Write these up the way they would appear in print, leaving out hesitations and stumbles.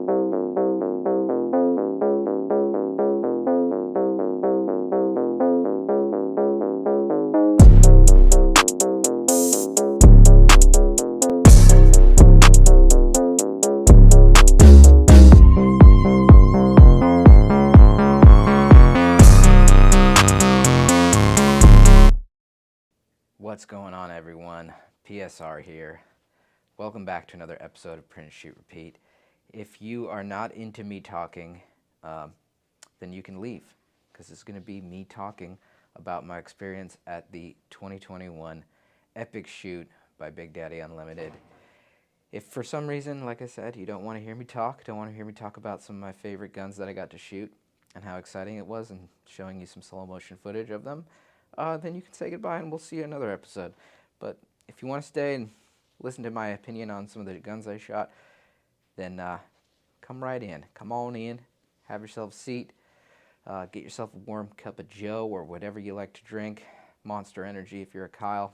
What's going on, everyone? PSR here. Welcome back to another episode of Print, Shoot, Repeat. If you are not into me talking, then you can leave, because it's going to be me talking about my experience at the 2021 Epic Shoot by Big Daddy Unlimited. If for some reason, like I said, you don't want to hear me talk, don't want to hear me talk about some of my favorite guns that I got to shoot and how exciting it was and showing you some slow motion footage of them, then you can say goodbye and we'll see you in another episode. But if you want to stay and listen to my opinion on some of the guns I shot, then come right in. Come on in, have yourself a seat, get yourself a warm cup of Joe or whatever you like to drink, Monster Energy if you're a Kyle,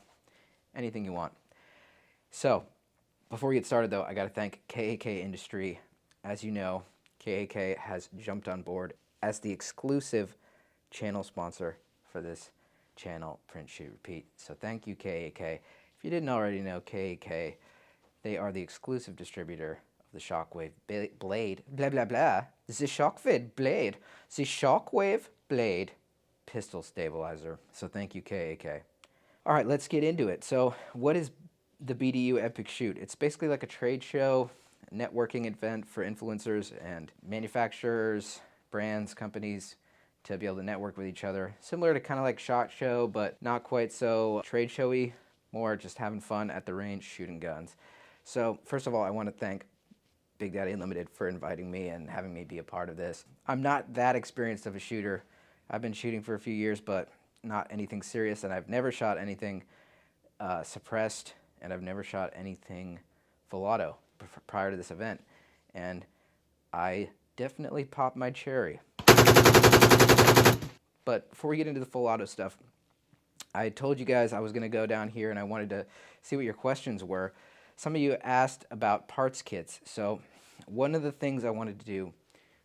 anything you want. So, before we get started though, I got to thank KAK Industry. As you know, KAK has jumped on board as the exclusive channel sponsor for this channel, Print, Shoot, Repeat. So thank you, KAK. If you didn't already know KAK, they are the exclusive distributor of the Shockwave Blade, blah, blah, blah, the Shockwave Blade, the Shockwave Blade pistol stabilizer. So thank you, KAK. All right, let's get into it. So what is the BDU Epic Shoot? It's basically like a trade show, networking event for influencers and manufacturers, brands, companies, to be able to network with each other. Similar to kind of like SHOT Show, but not quite so trade showy, more just having fun at the range shooting guns. So first of all, I want to thank Big Daddy Unlimited for inviting me and having me be a part of this. I'm not that experienced of a shooter. I've been shooting for a few years, but not anything serious, and I've never shot anything suppressed, and I've never shot anything full auto prior to this event. And I definitely popped my cherry. But before we get into the full auto stuff, I told you guys I was going to go down here and I wanted to see what your questions were. Some of you asked about parts kits. So one of the things I wanted to do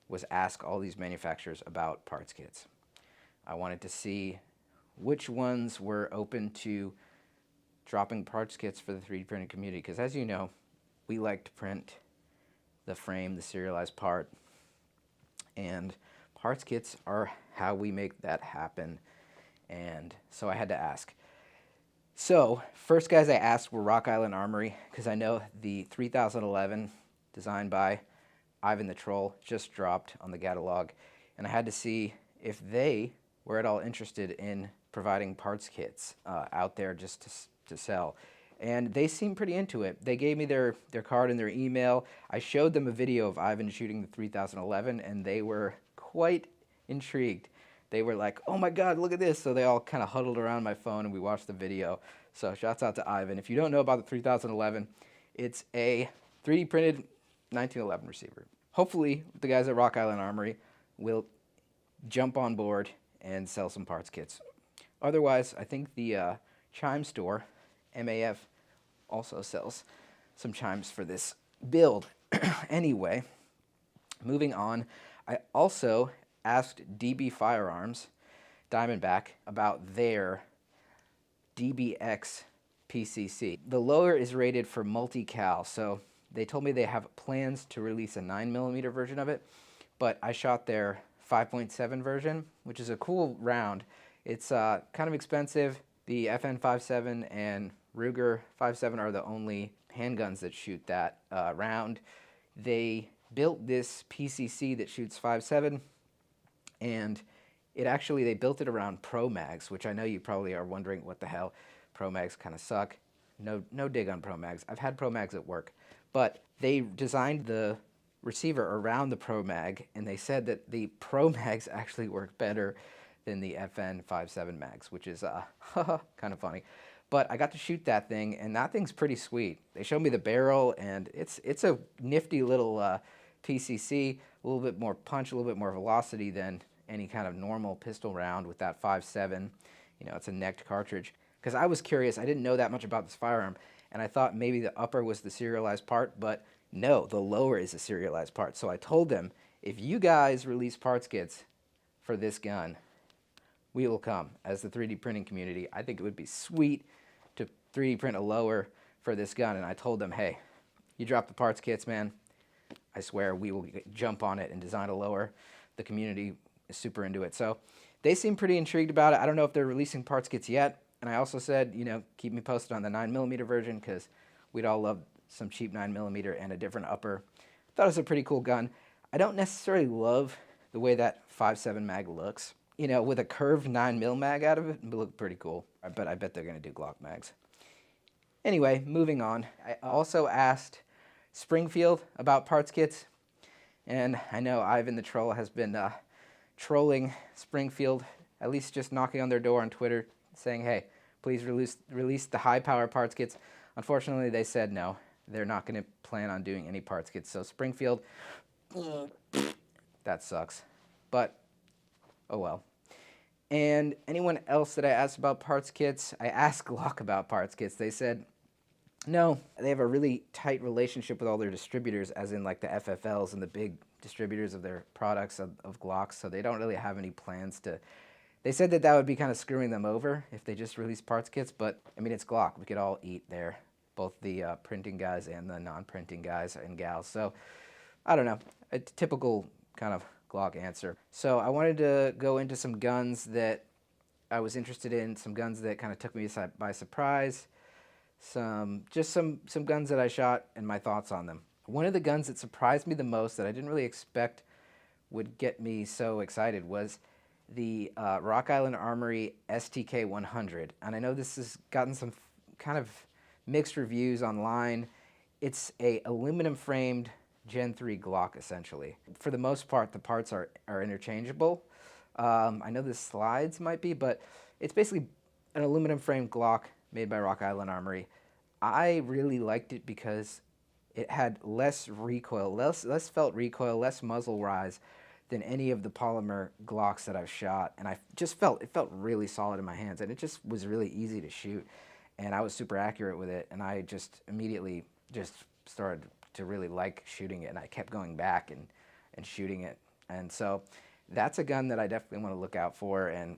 was ask all these manufacturers about parts kits. I wanted to see which ones were open to dropping parts kits for the 3D printing community. Because as you know, we like to print the frame, the serialized part, and parts kits are how we make that happen, and so I had to ask. So, first guys I asked were Rock Island Armory, because I know the 3011, designed by Ivan the Troll, just dropped on the catalog, and I had to see if they were at all interested in providing parts kits out there just to sell. And they seemed pretty into it. They gave me their card and their email. I showed them a video of Ivan shooting the 3011, and they were quite intrigued. They were like, oh my god, look at this. So they all kind of huddled around my phone and we watched the video. So shouts out to Ivan. If you don't know about the 3011, it's a 3D printed 1911 receiver. Hopefully the guys at Rock Island Armory will jump on board and sell some parts kits. Otherwise, I think the Chime store, MAF, also sells some chimes for this build. Anyway, moving on, I also asked DB Firearms, Diamondback, about their DBX PCC. The lower is rated for multi-cal, so they told me they have plans to release a 9mm version of it, but I shot their 5.7 version, which is a cool round. It's kind of expensive. The FN57 and Ruger 57 are the only handguns that shoot that round. They built this PCC that shoots 5.7, and they built it around Pro Mags, which I know you probably are wondering what the hell. Pro Mags kind of suck. No dig on Pro Mags. I've had Pro Mags at work, but they designed the receiver around the Pro Mag, and they said that the Pro Mags actually work better than the FN57 mags, which is kind of funny. But I got to shoot that thing, and that thing's pretty sweet. They showed me the barrel, and it's a nifty little PCC, a little bit more punch, a little bit more velocity than any kind of normal pistol round with that 5.7. You know, it's a necked cartridge. Because I was curious, I didn't know that much about this firearm, and I thought maybe the upper was the serialized part, but no, the lower is a serialized part. So I told them, if you guys release parts kits for this gun, we will come as the 3D printing community. I think it would be sweet to 3D print a lower for this gun. And I told them, hey, you drop the parts kits, man, I swear we will jump on it and design a lower. The community is super into it. So they seem pretty intrigued about it. I don't know if they're releasing parts kits yet. And I also said, you know, keep me posted on the 9mm version, because we'd all love some cheap 9mm and a different upper. Thought it was a pretty cool gun. I don't necessarily love the way that 5.7 mag looks. You know, with a curved 9mm mag out of it, it would look pretty cool. I bet they're going to do Glock mags. Anyway, moving on. I also asked Springfield about parts kits, and I know Ivan the Troll has been trolling Springfield, at least just knocking on their door on Twitter, saying, hey, please release the high power parts kits. Unfortunately, they said no. They're not going to plan on doing any parts kits. So Springfield, that sucks. But, oh well. And anyone else that I asked about parts kits, I asked Glock about parts kits. They said, no, they have a really tight relationship with all their distributors, as in like the FFLs and the big distributors of their products of Glocks, so they don't really have any plans to... They said that would be kind of screwing them over if they just release parts kits, but I mean, it's Glock. We could all eat there, both the printing guys and the non-printing guys and gals. So, I don't know, a typical kind of Glock answer. So I wanted to go into some guns that I was interested in, some guns that kind of took me by surprise, some guns that I shot and my thoughts on them. One of the guns that surprised me the most, that I didn't really expect would get me so excited, was the Rock Island Armory STK 100. And I know this has gotten some kind of mixed reviews online. It's a aluminum framed Gen 3 Glock, essentially. For the most part, the parts are interchangeable. I know the slides might be, but it's basically an aluminum framed Glock made by Rock Island Armory. I really liked it because it had less recoil, less felt recoil, less muzzle rise than any of the polymer Glocks that I've shot. And I just felt, it felt really solid in my hands, and it just was really easy to shoot. And I was super accurate with it, and I just immediately just started to really like shooting it, and I kept going back and shooting it. And so that's a gun that I definitely want to look out for, and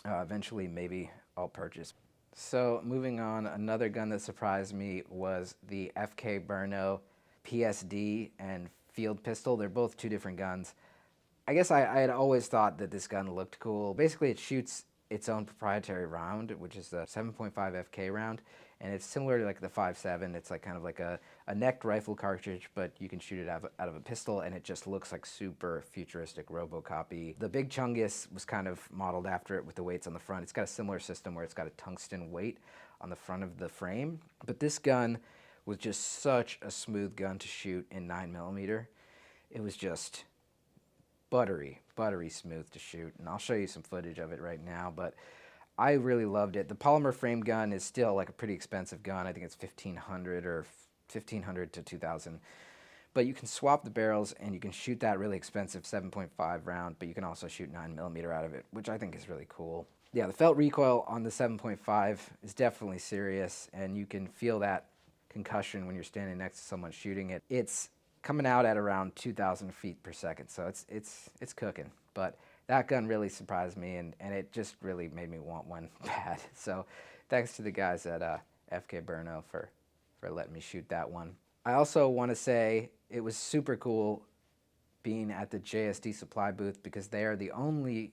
eventually maybe I'll purchase. So moving on, another gun that surprised me was the FK Burno PSD and field pistol. They're both two different guns. I guess I had always thought that this gun looked cool. Basically, it shoots its own proprietary round, which is the 7.5 FK round, and it's similar to like the 5.7. It's like kind of like a necked rifle cartridge, but you can shoot it out of a pistol, and it just looks like super futuristic RoboCop-y. The Big Chungus was kind of modeled after it with the weights on the front. It's got a similar system where it's got a tungsten weight on the front of the frame, but this gun was just such a smooth gun to shoot in 9mm. It was just buttery smooth to shoot, and I'll show you some footage of it right now, but I really loved it. The polymer frame gun is still like a pretty expensive gun. I think it's $1,500 or $1,500 to $2,000, but you can swap the barrels and you can shoot that really expensive 7.5 round, but you can also shoot 9mm out of it, which I think is really cool. Yeah, the felt recoil on the 7.5 is definitely serious, and you can feel that concussion when you're standing next to someone shooting it. It's coming out at around 2,000 feet per second, so it's cooking. But that gun really surprised me, and it just really made me want one bad. So thanks to the guys at FK Burno for letting me shoot that one. I also want to say it was super cool being at the JSD Supply booth, because they are the only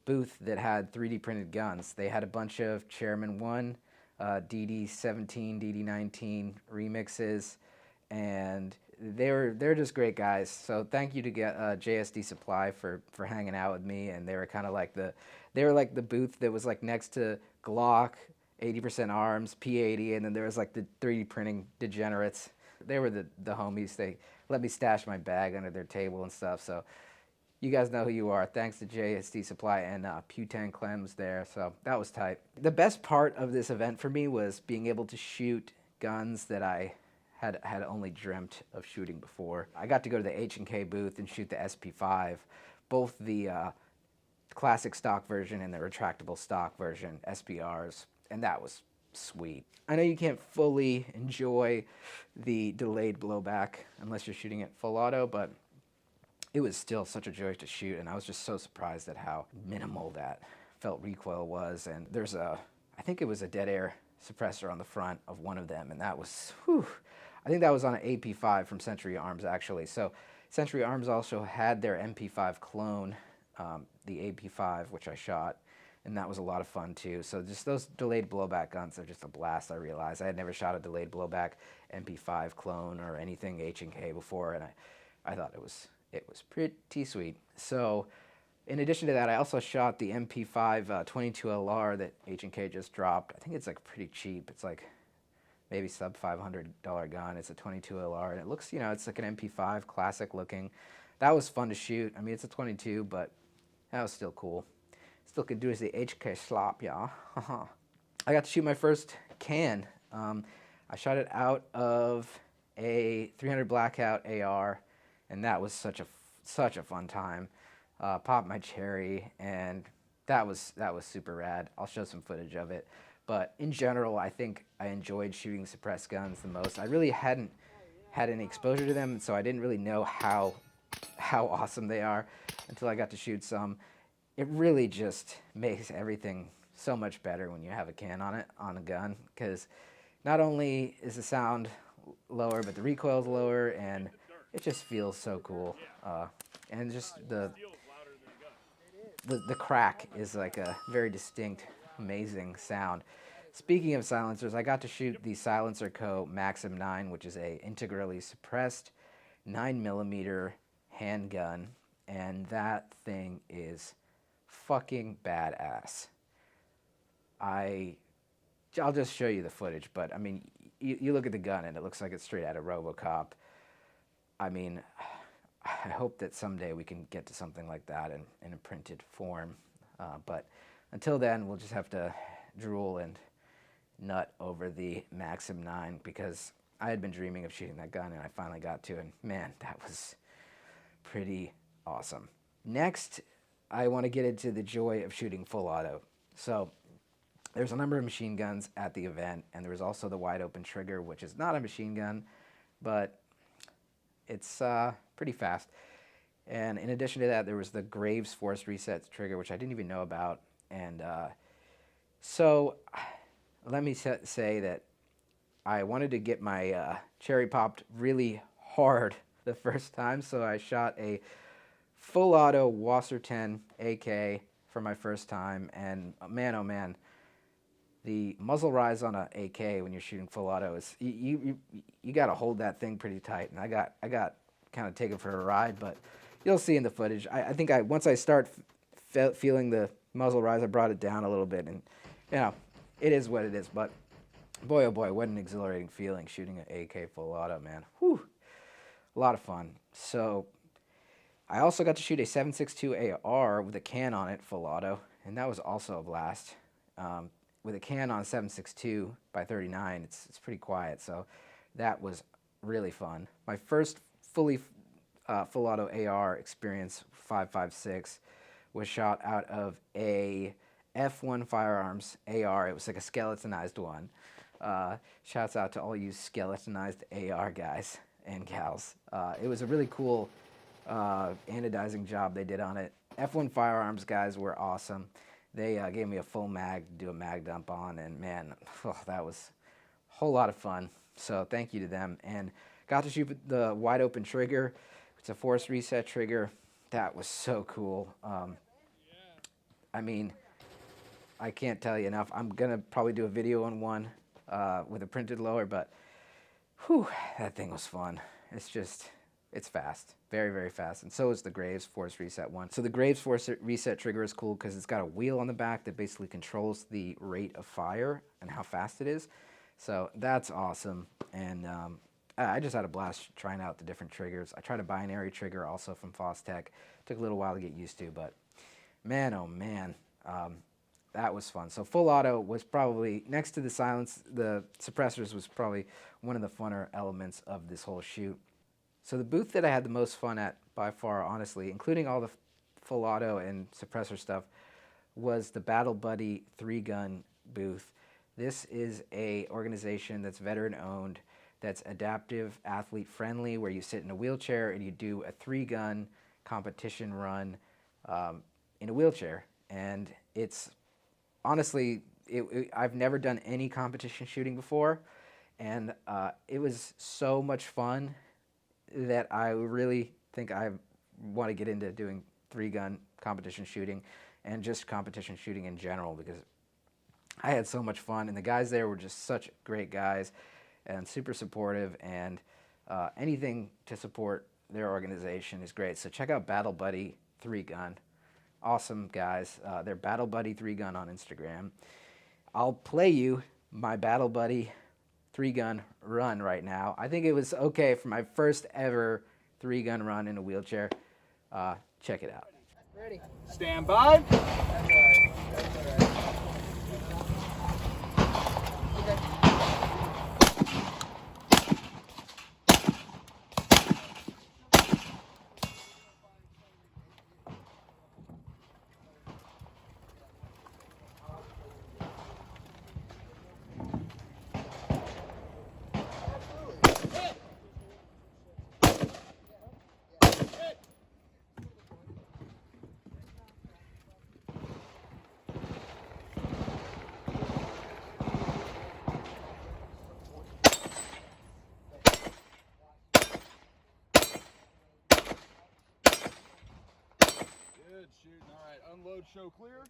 booth that had 3D printed guns. They had a bunch of Chairman 1, DD17, DD19 remixes, and they're just great guys. So thank you to JSD Supply for hanging out with me. And they were kind of like the booth that was like next to Glock, 80% Arms, P80, and then there was like the 3D printing degenerates. They were the homies. They let me stash my bag under their table and stuff. So you guys know who you are. Thanks to JSD Supply, and Putain Clem's there. So that was tight. The best part of this event for me was being able to shoot guns that I had only dreamt of shooting before. I got to go to the H&K booth and shoot the SP5, both the classic stock version and the retractable stock version, SPRs, and that was sweet. I know you can't fully enjoy the delayed blowback unless you're shooting at full auto, but it was still such a joy to shoot, and I was just so surprised at how minimal that felt recoil was. And there's I think it was a dead air suppressor on the front of one of them, and that was, whew, I think that was on an AP5 from Century Arms, actually. So Century Arms also had their MP5 clone, the AP5, which I shot, and that was a lot of fun too. So just those delayed blowback guns are just a blast. I realized I had never shot a delayed blowback MP5 clone or anything H&K before, and I thought it was pretty sweet. So in addition to that, I also shot the MP5 22LR that H&K just dropped. I think it's like pretty cheap. It's like maybe sub $500 gun. It's a 22LR, and it looks, it's like an MP5, classic looking. That was fun to shoot. I mean, it's a 22, but that was still cool. Still could do as the HK slop, y'all. I got to shoot my first can. I shot it out of a 300 Blackout AR, and that was such a fun time. Popped my cherry, and that was super rad. I'll show some footage of it. But in general, I think I enjoyed shooting suppressed guns the most. I really hadn't had any exposure to them, so I didn't really know how awesome they are until I got to shoot some. It really just makes everything so much better when you have a can on a gun, because not only is the sound lower, but the recoil's lower, and it just feels so cool. And just the crack is like a very distinct, amazing sound. Speaking of silencers, I got to shoot the Silencer Co. Maxim 9, which is a integrally suppressed 9mm handgun, and that thing is fucking badass. I'll just show you the footage, but I mean, you look at the gun and it looks like it's straight out of RoboCop. I mean, I hope that someday we can get to something like that in a printed form. But until then, we'll just have to drool and nut over the Maxim 9, because I had been dreaming of shooting that gun and I finally got to, and man, that was pretty awesome. Next, I want to get into the joy of shooting full auto. So there's a number of machine guns at the event, and there was also the wide open trigger, which is not a machine gun, but it's pretty fast. And in addition to that, there was the Graves force reset trigger, which I didn't even know about. And so let me say that I wanted to get my cherry popped really hard the first time, so I shot a full auto Wasser 10 AK for my first time, and man, oh man, the muzzle rise on a AK when you're shooting full auto is you got to hold that thing pretty tight, and I got kind of taken for a ride, but you'll see in the footage. I think once I start feeling the muzzle rise, I brought it down a little bit, and it is what it is. But boy, oh boy, what an exhilarating feeling shooting an AK full auto, man. Whew, a lot of fun. So I also got to shoot a 7.62 AR with a can on it full auto, and that was also a blast. With a can on 7.62 by 39, it's pretty quiet, so that was really fun. My first full auto AR experience, 5.56, was shot out of a F1 Firearms AR. It was like a skeletonized one. Shouts out to all you skeletonized AR guys and gals. It was a really cool anodizing job they did on it. F1 Firearms guys were awesome. They gave me a full mag to do a mag dump on, and man, that was a whole lot of fun. So thank you to them. And got to shoot the wide open trigger. It's a force reset trigger. That was so cool. I mean, I can't tell you enough. I'm going to probably do a video on one with a printed lower, but whew, that thing was fun. It's fast. Very, very fast. And so is the Graves Force Reset one. So the Graves Force Reset trigger is cool because it's got a wheel on the back that basically controls the rate of fire and how fast it is. So that's awesome. And I just had a blast trying out the different triggers. I tried a binary trigger also from Fostech. Took a little while to get used to, but man, oh man, that was fun. So full auto was probably, next to the suppressors was probably one of the funner elements of this whole shoot. So the booth that I had the most fun at by far, honestly, including all the full auto and suppressor stuff, was the Battle Buddy 3-gun booth. This is a organization that's veteran owned, that's adaptive, athlete friendly, where you sit in a wheelchair and you do a 3-gun competition run in a wheelchair. And it's honestly, I've never done any competition shooting before, and it was so much fun that I really think I want to get into doing 3-gun competition shooting and just competition shooting in general, because I had so much fun, and the guys there were just such great guys and super supportive, and anything to support their organization is great. So check out Battle Buddy 3-gun. Awesome guys. They're Battle Buddy 3-gun on Instagram. I'll play you my Battle Buddy 3-gun run right now. I think it was okay for my first ever 3-gun run in a wheelchair. Check it out. Ready. Stand by. That's all right. That's all right. Good shooting. All right, unload, show clear.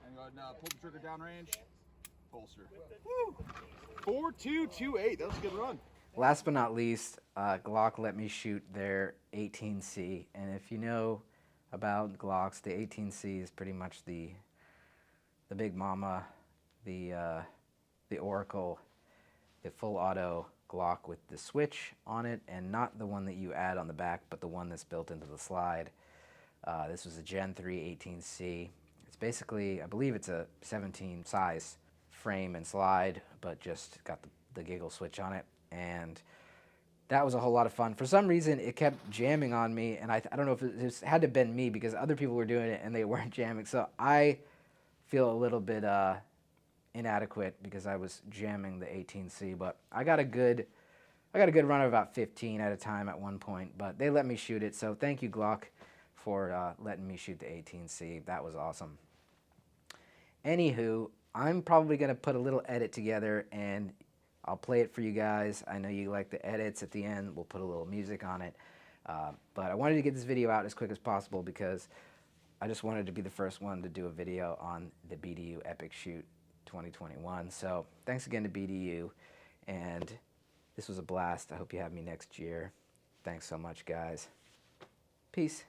And go ahead and pull the trigger downrange. Holster. Woo! 4228. That was a good run. Last but not least, Glock let me shoot their 18C. And if you know about Glocks, the 18C is pretty much the big mama, the Oracle, the full auto Glock with the switch on it, and not the one that you add on the back, but the one that's built into the slide. This was a Gen 3 18C. It's basically, I believe it's a 17 size frame and slide, but just got the giggle switch on it, and that was a whole lot of fun. For some reason, it kept jamming on me, and I don't know if it had to have been me, because other people were doing it and they weren't jamming, so I feel a little bit inadequate because I was jamming the 18C, but I got a good run of about 15 at a time at one point, but they let me shoot it, so thank you, Glock, for letting me shoot the 18C. That was awesome. Anywho, I'm probably going to put a little edit together and I'll play it for you guys. I know you like the edits at the end. We'll put a little music on it. But I wanted to get this video out as quick as possible because I just wanted to be the first one to do a video on the BDU Epic Shoot 2021. So thanks again to BDU, and this was a blast. I hope you have me next year. Thanks so much, guys. Peace.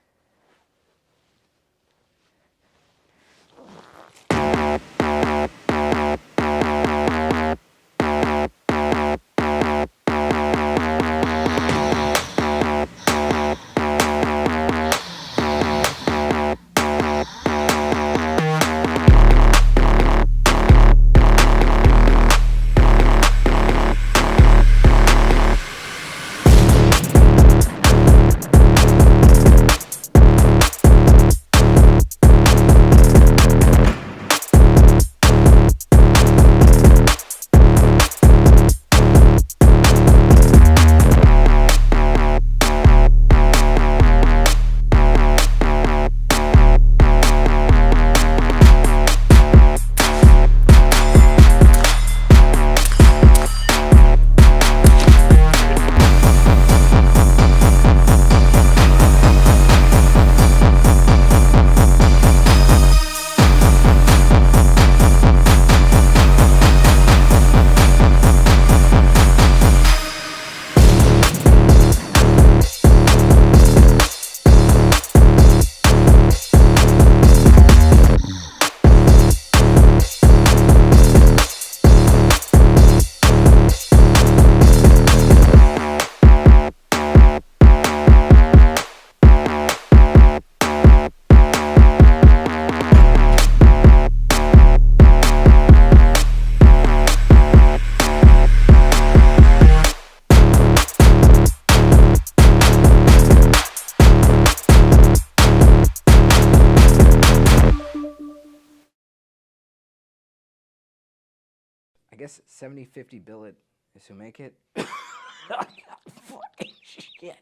guess 70-50 billet is who make it. Fucking shit.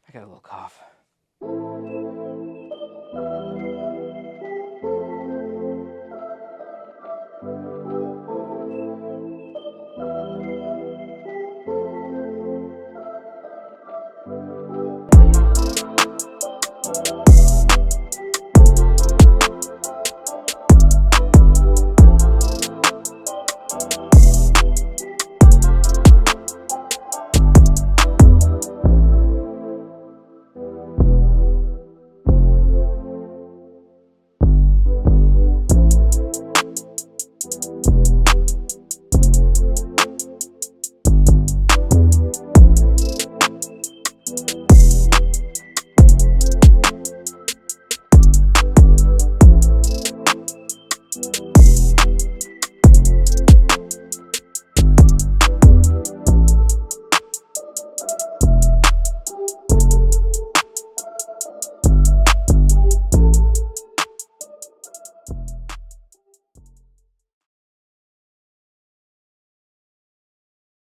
I got a little cough.